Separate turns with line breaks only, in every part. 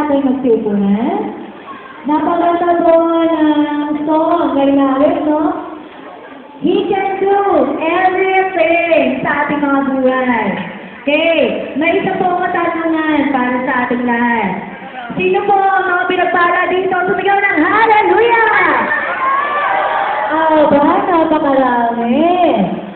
tayo magsiupunan. Napaganda po ng song, galing no? He can do everything sa ating mga buhay. Okay, may isa po katanungan para sa ating lahat. Sino po ang mga pinagpala dito? Sumigaw ng hallelujah! Aba, napakarami.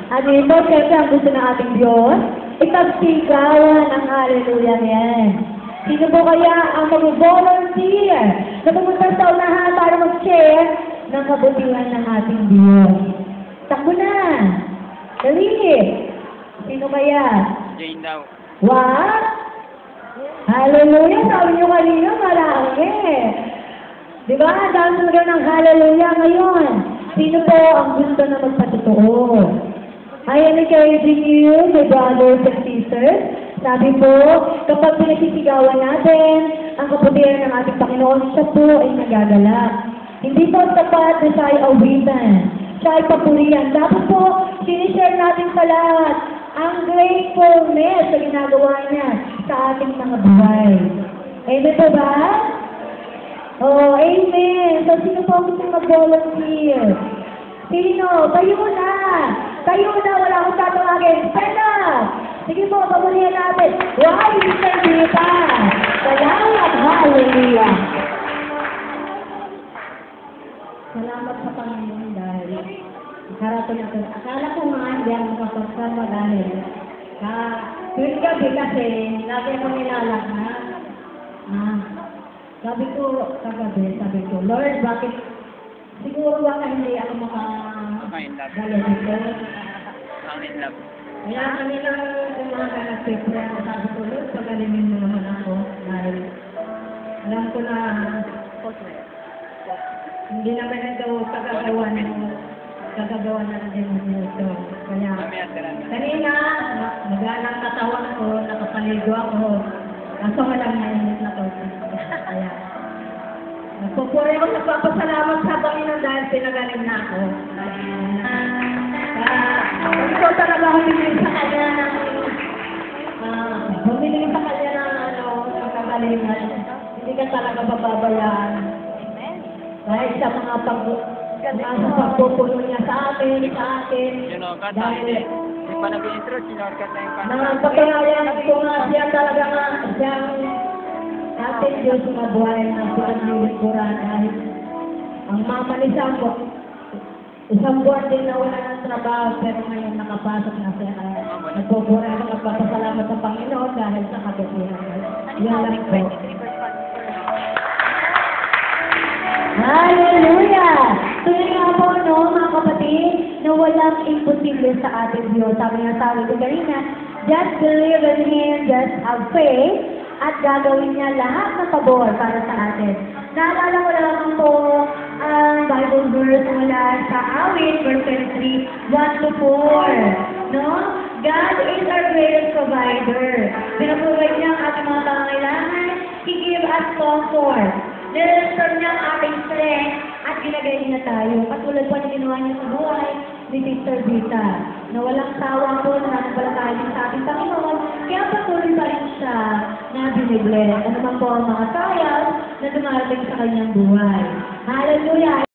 At ito, siyempre, ang gusto ng ating Diyos, ipagsigawan ang hallelujah niyan. Sino po kaya ang mag-volunteer na pumunta sa unahan para mag-share ng kabutihan ng ating Diyos? Takbo na! Dali! Sino kaya?
Jane daw.
What? Hallelujah! Sabi niyo kanina, marami. Diba? Dahil sumagal ng hallelujah ngayon. Sino po ang gusto na magpatotoo? I am encouraging you, my brothers and sisters. Sabi po, kapag pinagsisigawan natin ang kabutihan ng ating Panginoon, siya po ay nagagalak. Hindi po sapat na siya ay awitan. Siya ay papurihan. Dapat po, sinishare natin sa lahat ang gratefulness sa ginagawa niya sa ating mga buhay. Amen po ba? Oh, amen. So, sino po gusto mag-volunteer? Sino? Tayo na! Tayo na! Wala akong tatawagin. Stand up! Sige po, paburihan natin. Why, Mr. Dita? Salamat! Hallelujah! Salamat sa Panginoon dahil karato na ito. Akala ko nga hindi ako makapagsama dahil tuwing gabi kasi lagi ako nilalakad. Sabi ko kagabi, Lord, bakit siguro baka hindi ako makadala dito?
Ang in love.
Kaya kanina yung mga nagpipre ako, sabi ko, Lord, pagalingin mo naman ako dahil alam ko na hindi naman ito kagagawa na din ito. Kaya kanina, magalang katawan ko, nakapaligo ako, kaso walang mainit na ko. Kaya, nagpupuri ako, nagpapasalamat sa Panginoon dahil pinagaling na ako. Gusto talaga humiling sa kanya ng pagkagalingan. Hindi ka talaga bababayaan. Dahil sa mga pagpupuno niya sa akin. Dahil
Hindi pa nag-intro, sinorkat na yung kanta.
napagkakayan ko nga siya talaga nga siyang ating Diyos na buhay na siyang nilikuran dahil ang mama ni Sambo, isang buwan din na wala ng trabaho pero ngayon nakapasok na siya. Nagpupura ako, nagpapasalamat sa Panginoon dahil sa kabutihan. Yan lang po. Hallelujah! Tuloy nga po, no, mga kapatid, na walang imposible sa ating Diyos. Sabi ko kanina, just believe in Him, just have faith, at gagawin niya lahat ng pabor para sa atin. Naalala ko lang po ang Bible verse mula sa Awit, verse 23, 1-4. No? God is our greatest provider. Pinaprovide niya ang ating mga pangangailangan. He gives us comfort. Nire-restore niya ang ating strength at ginagayin na tayo. Katulad po na ginawa niya sa buhay ni Sister Vita, na walang sawa po na nanampalataya sa ating Panginoon, kaya patuloy pa rin siya na binibless. Ano man po ang mga trials na dumarating sa kanyang buhay. Hallelujah!